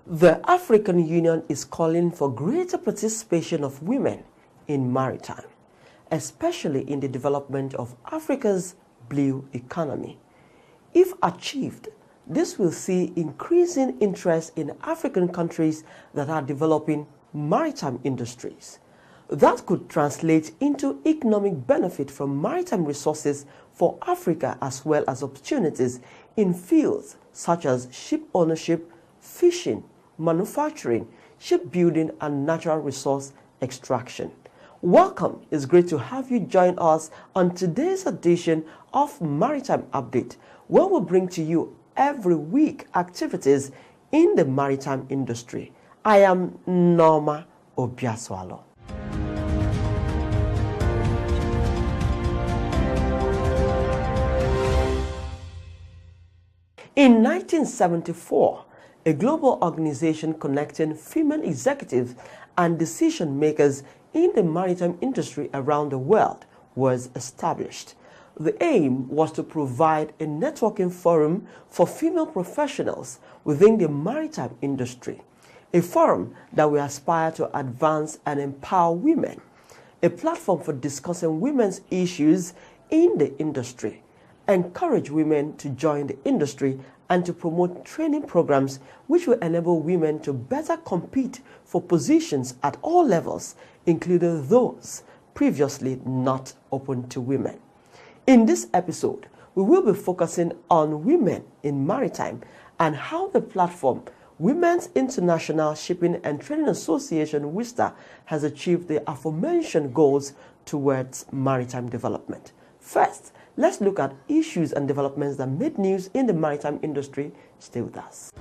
The African Union is calling for greater participation of women in maritime, especially in the development of Africa's blue economy. If achieved, this will see increasing interest in African countries that are developing maritime industries. That could translate into economic benefit from maritime resources for Africa, as well as opportunities in fields such as ship ownership, fishing, manufacturing, shipbuilding, and natural resource extraction. Welcome. It's great to have you join us on today's edition of Maritime Update, where we bring to you every week activities in the maritime industry. I am Norma Obiaswalo. In 1974, a global organization connecting female executives and decision makers in the maritime industry around the world was established. The aim was to provide a networking forum for female professionals within the maritime industry, a forum that will aspire to advance and empower women, a platform for discussing women's issues in the industry, encourage women to join the industry, and to promote training programs which will enable women to better compete for positions at all levels, including those previously not open to women. In this episode, we will be focusing on women in maritime and how the platform Women's International Shipping and Training Association WISTA has achieved the aforementioned goals towards maritime development. First, let's look at issues and developments that made news in the maritime industry. Stay with us.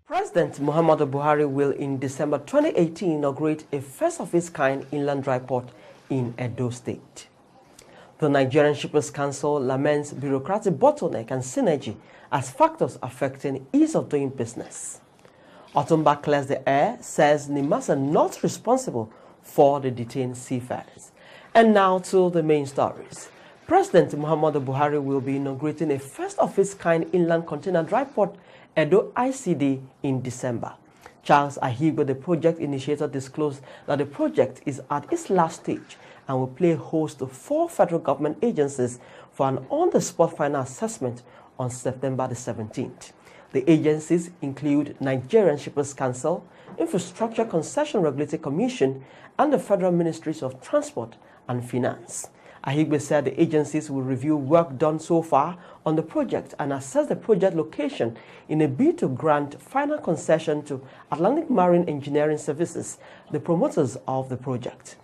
President Muhammadu Buhari will in December 2018 inaugurate a first-of-its-kind inland dry port in Edo State. The Nigerian Shippers Council laments bureaucratic bottleneck and synergy as factors affecting ease of doing business. Otumba clears the air, says NIMAS are not responsible for the detained seafarers. And now to the main stories. President Muhammadu Buhari will be inaugurating a first-of-its-kind inland container dry port, Edo ICD, in December. Charles Ahigwe, the project initiator, disclosed that the project is at its last stage and will play host to 4 federal government agencies for an on-the-spot final assessment on September the 17th. The agencies include Nigerian Shippers Council, Infrastructure Concession Regulatory Commission, and the Federal Ministries of Transport and Finance. Ahigwe said the agencies will review work done so far on the project and assess the project location in a bid to grant final concession to Atlantic Marine Engineering Services, the promoters of the project.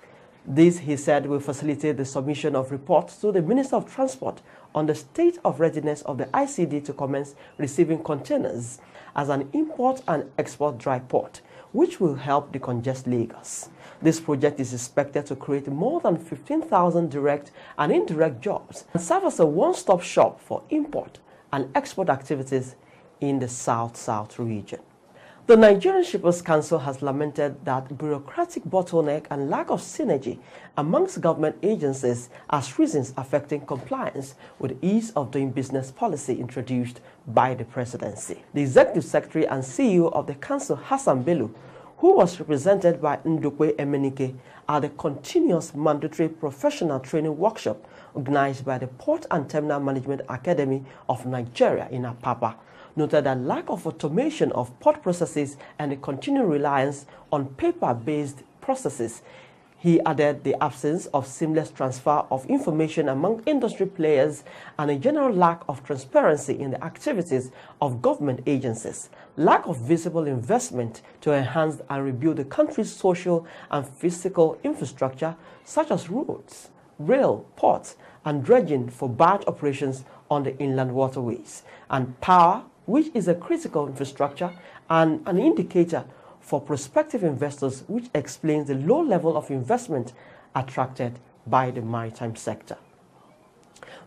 This, he said, will facilitate the submission of reports to the Minister of Transport on the state of readiness of the ICD to commence receiving containers as an import and export dry port, which will help decongest Lagos. This project is expected to create more than 15,000 direct and indirect jobs and serve as a one-stop shop for import and export activities in the South-South region. The Nigerian Shippers Council has lamented that bureaucratic bottleneck and lack of synergy amongst government agencies as reasons affecting compliance with ease of doing business policy introduced by the presidency. The Executive Secretary and CEO of the Council, Hassan Bello, who was represented by Ndukwe Emenike at the continuous mandatory professional training workshop organized by the Port and Terminal Management Academy of Nigeria in Apapa, noted that lack of automation of port processes and the continued reliance on paper-based processes. He added the absence of seamless transfer of information among industry players and a general lack of transparency in the activities of government agencies, lack of visible investment to enhance and rebuild the country's social and physical infrastructure such as roads, rail, ports, and dredging for barge operations on the inland waterways, and power, which is a critical infrastructure and an indicator for prospective investors, which explains the low level of investment attracted by the maritime sector.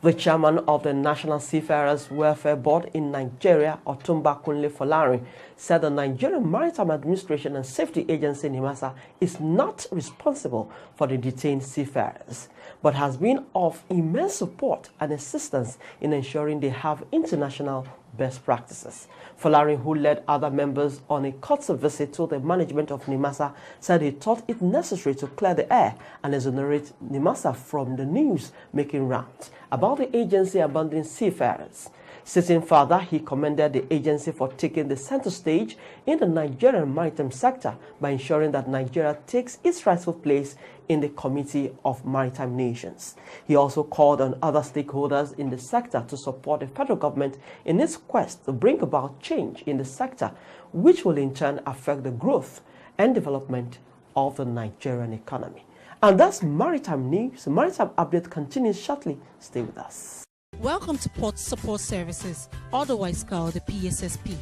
The chairman of the National Seafarers Welfare Board in Nigeria, Otumba Kunle Folarin, said the Nigerian Maritime Administration and Safety Agency NIMASA is not responsible for the detained seafarers, but has been of immense support and assistance in ensuring they have international best practices. Folarin, who led other members on a courtesy visit to the management of NIMASA, said he thought it necessary to clear the air and exonerate NIMASA from the news making rounds about the agency abandoning seafarers. Sitting further, he commended the agency for taking the center stage in the Nigerian maritime sector by ensuring that Nigeria takes its rightful place in the Committee of Maritime Nations. He also called on other stakeholders in the sector to support the federal government in its quest to bring about change in the sector, which will in turn affect the growth and development of the Nigerian economy. And that's Maritime News. The Maritime Update continues shortly. Stay with us. Welcome to Port Support Services, otherwise called the PSSP.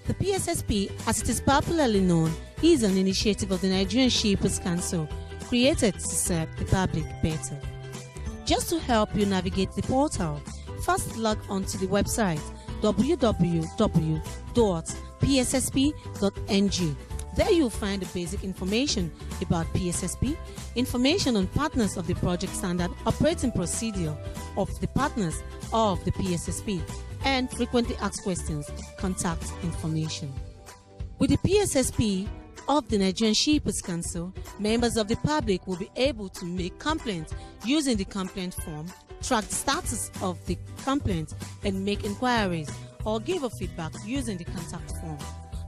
The PSSP, as it is popularly known, is an initiative of the Nigerian Shippers Council created to serve the public better. Just to help you navigate the portal, first log on to the website www.pssp.ng. There you'll find the basic information about PSSP, information on partners of the project standard operating procedure of the partners of the PSSP, and frequently asked questions, contact information. With the PSSP of the Nigerian Shippers Council, members of the public will be able to make complaints using the complaint form, track the status of the complaint, and make inquiries or give a feedback using the contact form.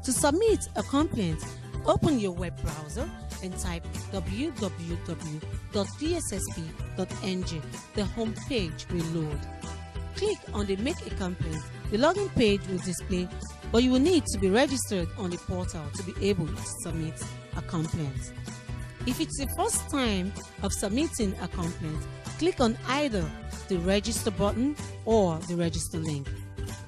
To submit a complaint, open your web browser and type www.pssp.ng. The home page will load. Click on the Make a Complaint. The login page will display, but you will need to be registered on the portal to be able to submit a complaint. If it's the first time of submitting a complaint, click on either the Register button or the Register link.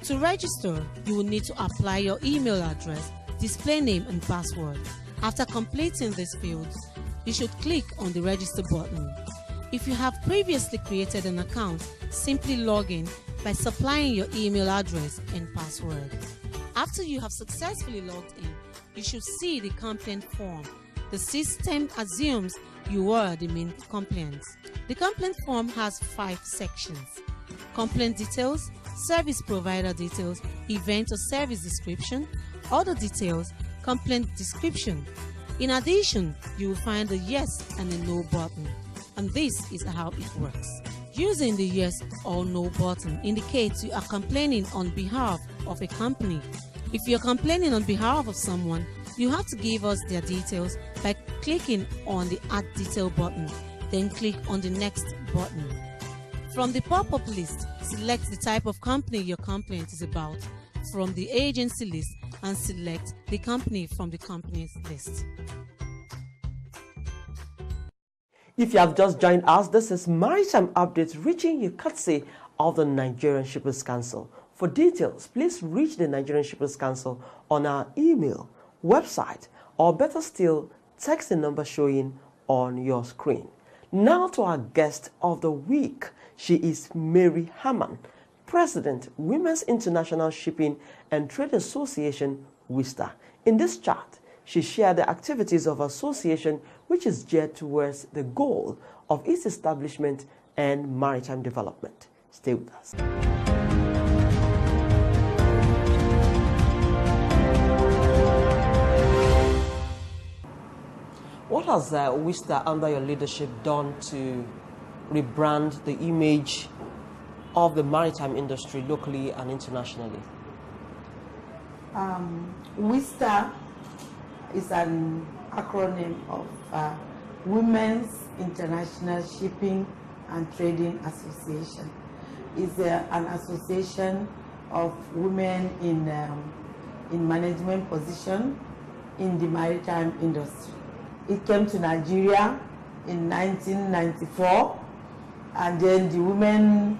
To register, you will need to apply your email address, display name and password. After completing these fields, you should click on the Register button. If you have previously created an account, simply log in by supplying your email address and password. After you have successfully logged in, you should see the complaint form. The system assumes you are the main complainant. The complaint form has 5 sections: complaint details, service provider details, event or service description, other details, complaint description. In addition, you will find a yes and a no button, and this is how it works. Using the yes or no button indicates you are complaining on behalf of a company. If you're complaining on behalf of someone, you have to give us their details by clicking on the Add Detail button, then click on the Next button. From the pop-up list, select the type of company your complaint is about from the agency list and select the company from the company's list. If you have just joined us, this is Maritime Updates reaching you courtesy of the Nigerian Shippers Council. For details, please reach the Nigerian Shippers Council on our email, website, or better still, text the number showing on your screen. Now to our guest of the week. She is Mary Hammond, President, Women's International Shipping and Trade Association, WISTA. In this chat, she shared the activities of her association, which is geared towards the goal of its establishment and maritime development. Stay with us. What has WISTA, under your leadership, done to rebrand the image of the maritime industry locally and internationally? WISTA is an acronym of Women's International Shipping and Trading Association. It's an association of women in management position in the maritime industry. It came to Nigeria in 1994, and then the women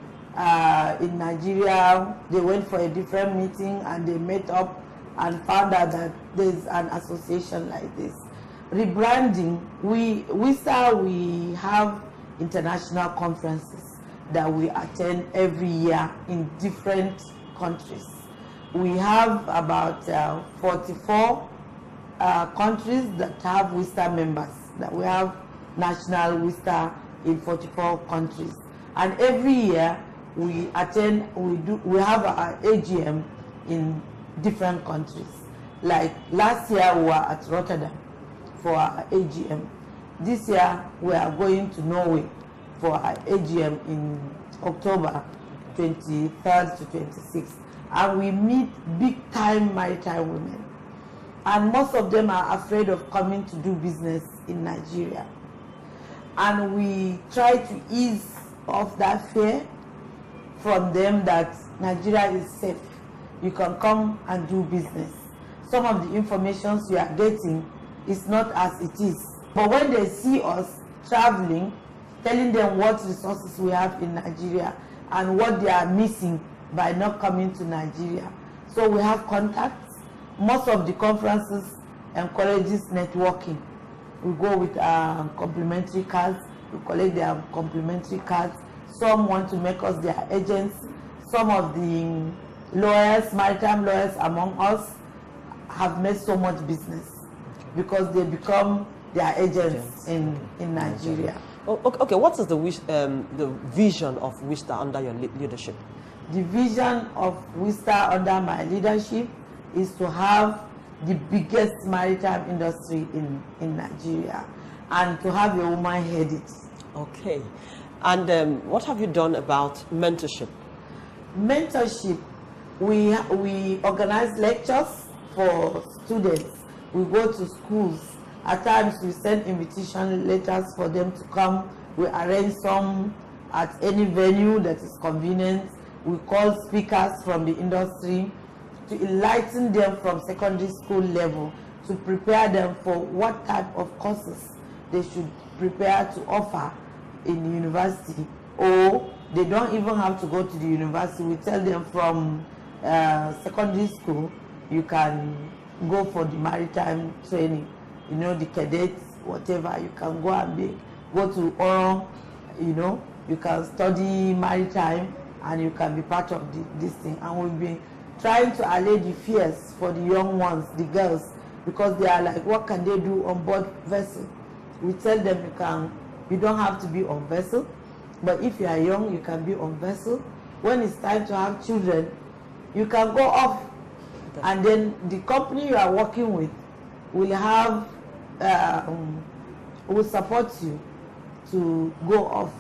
in Nigeria, they went for a different meeting and they met up and found out that there's an association like this. Rebranding, we have international conferences that we attend every year in different countries. We have about 44 countries that have WISTA members, that we have national WISTA in 44 countries. And every year we attend, we have our AGM in different countries. Like last year we were at Rotterdam for our AGM. This year we are going to Norway for our AGM in October 23rd to 26th. And we meet big time maritime women. And most of them are afraid of coming to do business in Nigeria. And we try to ease off that fear from them that Nigeria is safe. You can come and do business. Some of the information you are getting is not as it is. But when they see us traveling, telling them what resources we have in Nigeria and what they are missing by not coming to Nigeria. So we have contacts. Most of the conferences encourages networking. We go with complimentary cards. We collect their complimentary cards. Some want to make us their agents. Some of the lawyers, maritime lawyers among us, have made so much business because they become their agents in Nigeria. Okay, what is the vision of WISTA under your leadership? The vision of WISTA under my leadership is to have the biggest maritime industry in Nigeria and to have a woman head it. Okay. And what have you done about mentorship? Mentorship, we organize lectures for students. We go to schools. At times we send invitation letters for them to come. We arrange some at any venue that is convenient. We call speakers from the industry to enlighten them from secondary school level, to prepare them for what type of courses they should prepare to offer in the university, or they don't even have to go to the university. We tell them from secondary school, you can go for the maritime training, you know, the cadets, whatever. You can go and go to Oron, you know, you can study maritime and you can be part of this thing. And we've been trying to allay the fears for the young ones, the girls, because they are like, what can they do on board vessel? We tell them you don't have to be on vessel, but if you are young, you can be on vessel. When it's time to have children, you can go off, and then the company you are working with will have will support you to go off.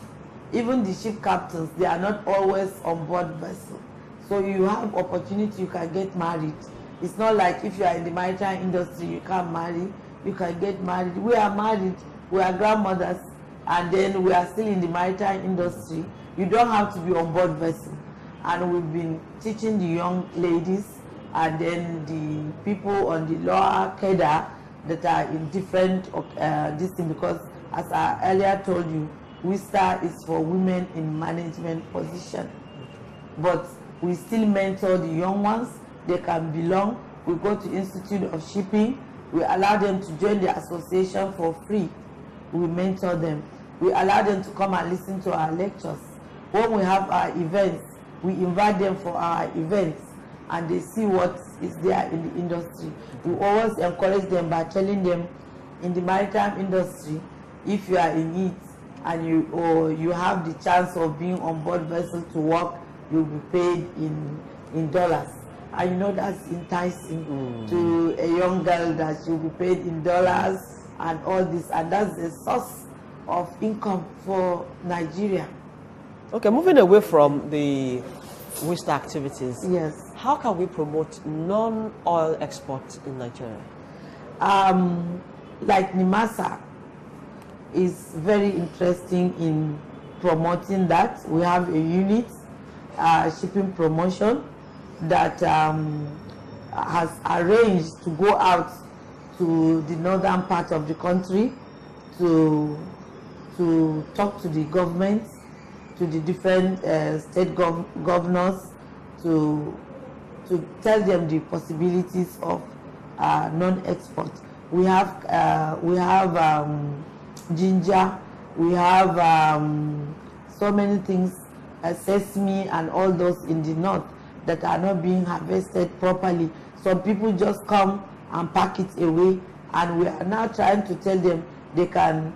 Even the ship captains, they are not always on board vessel, so you have opportunity. You can get married. It's not like if you are in the maritime industry, you can't marry. You can get married. We are married. We are grandmothers, and then we are still in the maritime industry. You don't have to be on board vessel. And we've been teaching the young ladies and then the people on the lower cadre that are in different disciplines, because as I earlier told you, WISTA is for women in management position. But we still mentor the young ones. They can belong. We go to Institute of Shipping. We allow them to join the association for free. We mentor them. We allow them to come and listen to our lectures. When we have our events, we invite them for our events and they see what is there in the industry. We always encourage them by telling them, in the maritime industry, if you are in it and you have the chance of being on board vessel to work, you'll be paid in dollars. I know that's enticing to a young girl, that she'll be paid in dollars and all this, and that's a source of income for Nigeria. Okay, moving away from the WISTA activities, yes, how can we promote non-oil exports in Nigeria? Like NIMASA is very interesting in promoting that. We have a unit, shipping promotion, that has arranged to go out to the northern part of the country to talk to the government, to the different state governors, to tell them the possibilities of non-export. We have ginger, we have so many things sesame and all those in the north that are not being harvested properly. Some people just come and pack it away, and we are now trying to tell them they can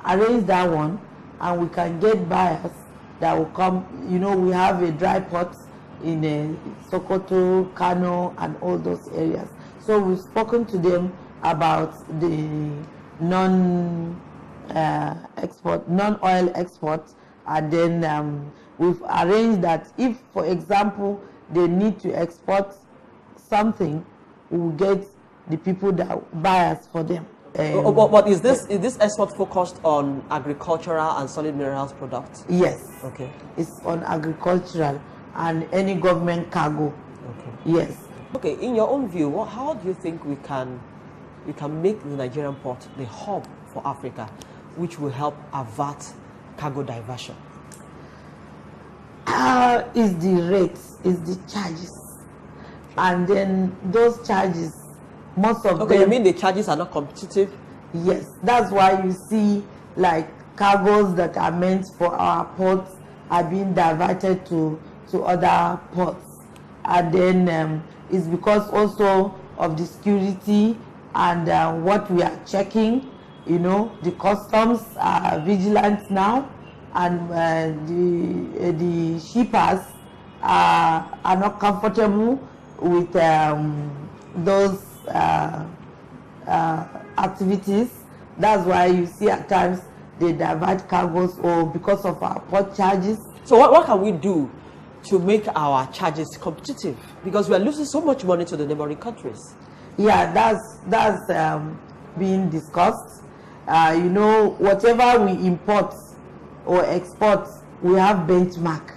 arrange that one, and we can get buyers that will come. You know, we have a dry pot in Sokoto, Kano, and all those areas. So we've spoken to them about the non-oil export, and then we've arranged that if, for example, they need to export something, we will get the people that buyers for them. But is this export focused on agricultural and solid minerals products? Yes. Okay. It's on agricultural and any government cargo. Okay. Yes. Okay. In your own view, how do you think we can make the Nigerian port the hub for Africa, which will help avert cargo diversion? Is the rates, is the charges, and then those charges, most of them. Okay, you mean the charges are not competitive? Yes, that's why you see like cargoes that are meant for our ports are being diverted to other ports, and then it's because also of the security and what we are checking. You know, the customs are vigilant now, and the shippers are not comfortable with those activities. That's why you see at times they divert cargoes, or because of our port charges. So what can we do to make our charges competitive? Because we are losing so much money to the neighboring countries. Yeah, that's being discussed. You know, whatever we import or export, we have benchmark.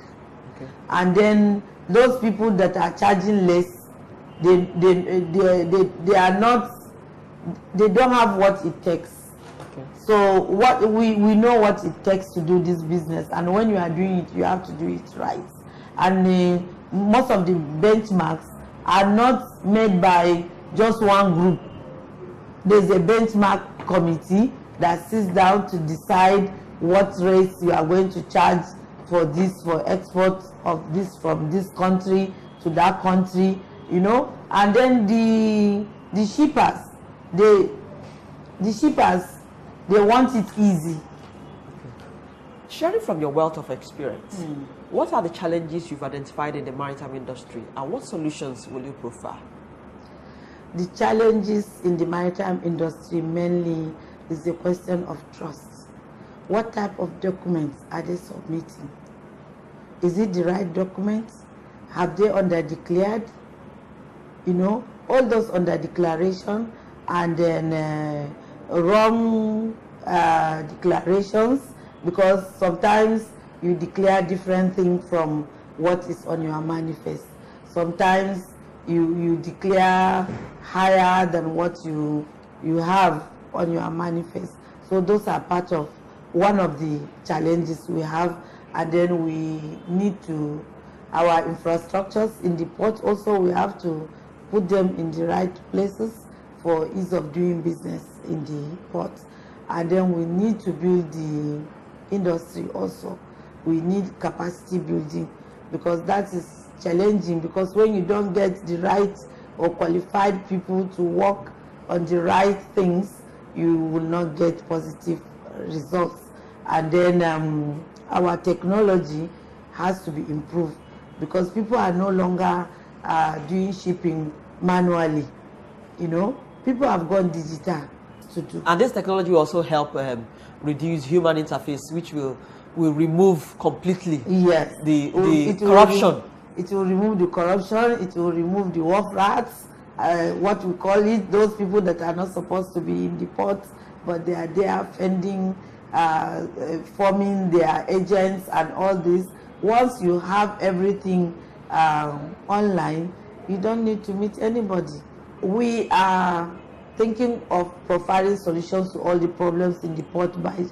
Okay. And then those people that are charging less, they are not, they don't have what it takes. Okay. So what we know what it takes to do this business, and when you are doing it, you have to do it right. And most of the benchmarks are not made by just one group. There's a benchmark committee that sits down to decide what rates you are going to charge for this, for export of this from this country to that country, you know. And then the shippers, they want it easy. Sharing from your wealth of experience, what are the challenges you've identified in the maritime industry, and what solutions will you prefer? The challenges in the maritime industry mainly is the question of trust. What type of documents are they submitting? Is it the right documents? Have they under-declared? You know, all those under-declaration, and then wrong declarations, because sometimes you declare different things from what is on your manifest. Sometimes you declare higher than what you have on your manifest. So those are part of one of the challenges we have. And then we need to, our infrastructures in the port also, we have to put them in the right places for ease of doing business in the port. And then we need to build the industry also. We need capacity building, because that is challenging, because when you don't get the right or qualified people to work on the right things, you will not get positive results. And then our technology has to be improved, because people are no longer doing shipping manually. You know, people have gone digital to do. And this technology will also help reduce human interface, which will remove completely the corruption. It will remove the corruption, it will remove the wharf rats, what we call it, those people that are not supposed to be in the port, but they are there fending, forming their agents and all this. Once you have everything online, you don't need to meet anybody. We are thinking of providing solutions to all the problems in the port by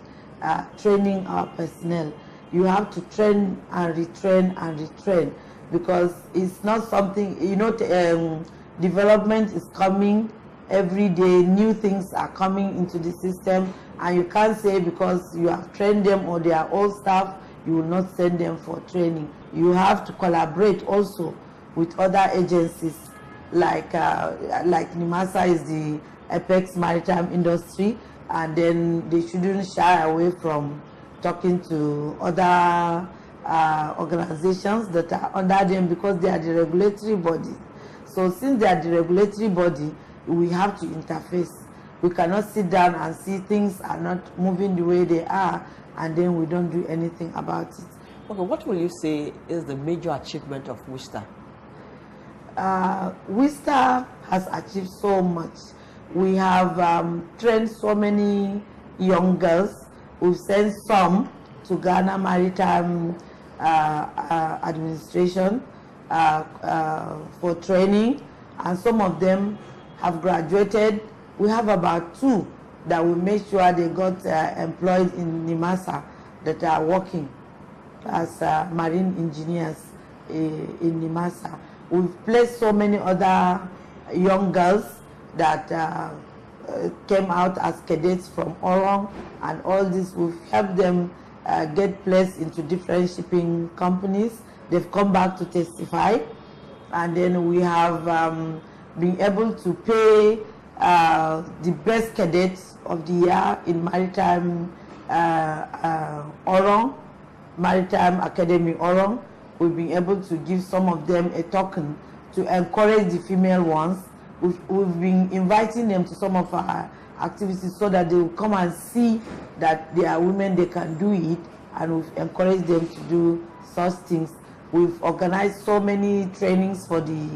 training our personnel. You have to train and retrain, because it's not something, you know, development is coming every day, new things are coming into the system, and you can't say because you have trained them or they are old staff, you will not send them for training. You have to collaborate also with other agencies like NIMASA is the apex maritime industry, and then they shouldn't shy away from talking to other organizations that are under them, because they are the regulatory body. So since they are the regulatory body, we have to interface. We cannot sit down and see things are not moving the way they are, and then we don't do anything about it. Okay, what will you say is the major achievement of WISTA? WISTA has achieved so much. We have trained so many young girls. We've sent some to Ghana Maritime Administration for training, and some of them have graduated. We have about 2 that we made sure they got employed in NIMASA that are working as marine engineers in NIMASA. We've placed so many other young girls that came out as cadets from Orong, and all this, we've helped them get placed into different shipping companies. They've come back to testify, and then we have been able to pay the best cadets of the year in Maritime Orong, Maritime Academy Orong. We've been able to give some of them a token to encourage the female ones. We've been inviting them to some of our activities so that they will come and see that they are women, they can do it, and we've encouraged them to do such things. We've organized so many trainings for the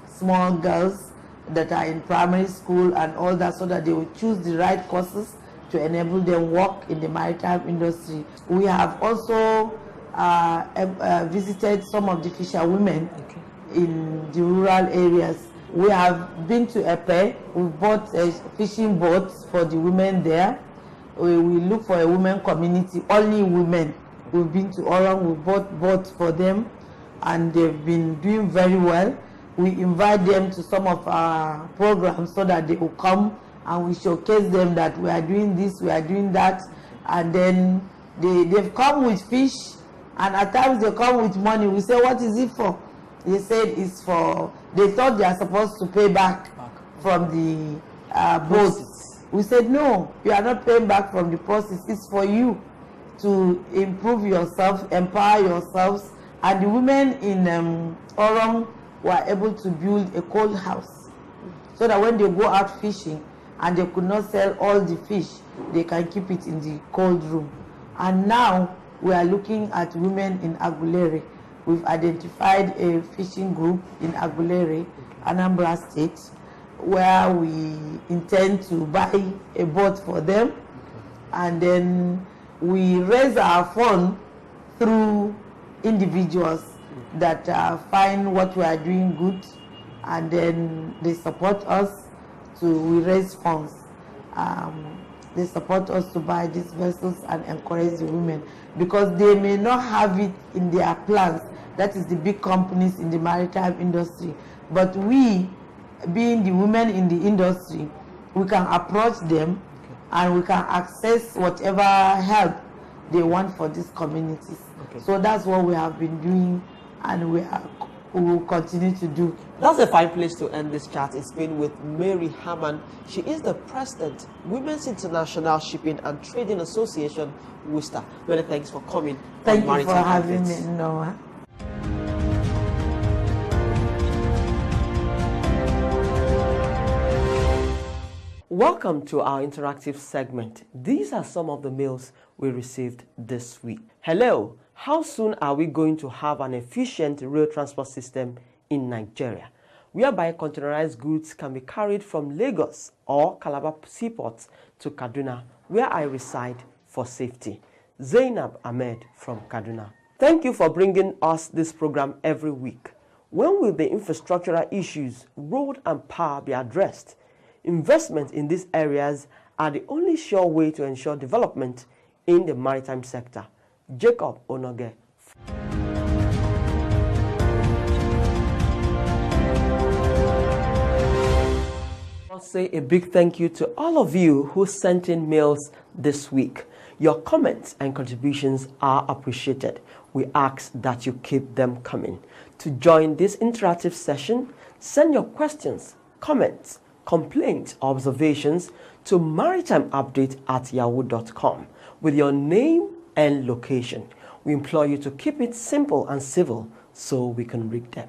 small girls that are in primary school and all that, so that they will choose the right courses to enable them work in the maritime industry. We have also visited some of the fisherwomen in the rural areas. We have been to Epe. We bought fishing boats for the women there. We look for a women community, only women. We've been to Orong, we bought boats for them, and they've been doing very well. We invite them to some of our programs so that they will come and we showcase them that we are doing this, we are doing that, and then they've come with fish, and at times they come with money. We say, what is it for? They said it's for, they thought they are supposed to pay back from the boats. We said, no, you are not paying back from the process. It's for you to improve yourself, empower yourselves. And the women in Orong were able to build a cold house, so that when they go out fishing and they could not sell all the fish, they can keep it in the cold room. And now we are looking at women in Agulere. We've identified a fishing group in Agulere, Anambra State, where we intend to buy a boat for them, and then we raise our fund through individuals that find what we are doing good, and then they support us we raise funds. They support us to buy these vessels and encourage the women, because they may not have it in their plans. That is the big companies in the maritime industry. But we, being the women in the industry, we can approach them and we can access whatever help they want for these communities. So that's what we have been doing, and we will continue to do. That's a fine place to end this chat. It's been with Mary Hammond. She is the President, Women's International Shipping and Trading Association, WISTA. Many thanks for coming. Thank you for having me, Noah. Welcome to our interactive segment. These are some of the mails we received this week. Hello, how soon are we going to have an efficient rail transport system in Nigeria, whereby containerized goods can be carried from Lagos or Calabar seaports to Kaduna, where I reside, for safety? Zainab Ahmed from Kaduna. Thank you for bringing us this program every week. When will the infrastructural issues, road and power, be addressed? Investment in these areas are the only sure way to ensure development in the maritime sector. Jacob Onoge. I'll say a big thank you to all of you who sent in mails this week. Your comments and contributions are appreciated. We ask that you keep them coming. To join this interactive session, send your questions, comments, complaints, or observations to maritimeupdate@yahoo.com with your name and location. We implore you to keep it simple and civil so we can read them.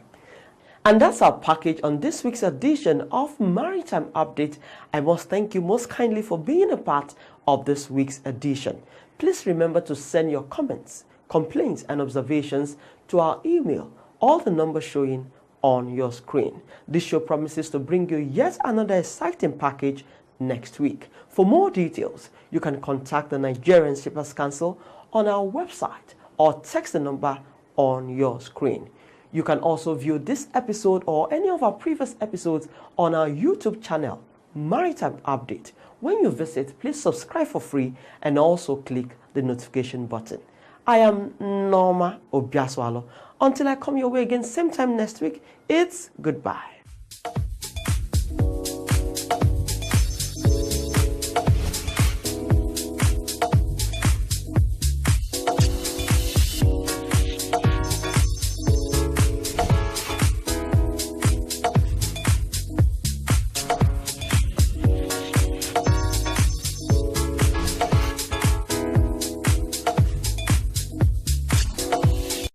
And that's our package on this week's edition of Maritime Update. I must thank you most kindly for being a part of this week's edition. Please remember to send your comments, complaints, and observations to our email, all the numbers showing on your screen. This show promises to bring you yet another exciting package next week. For more details, you can contact the Nigerian Shippers Council on our website or text the number on your screen. You can also view this episode or any of our previous episodes on our YouTube channel, Maritime Update. When you visit, please subscribe for free and also click the notification button. I am Norma Obiaswalo. Until I come your way again same time next week, it's goodbye.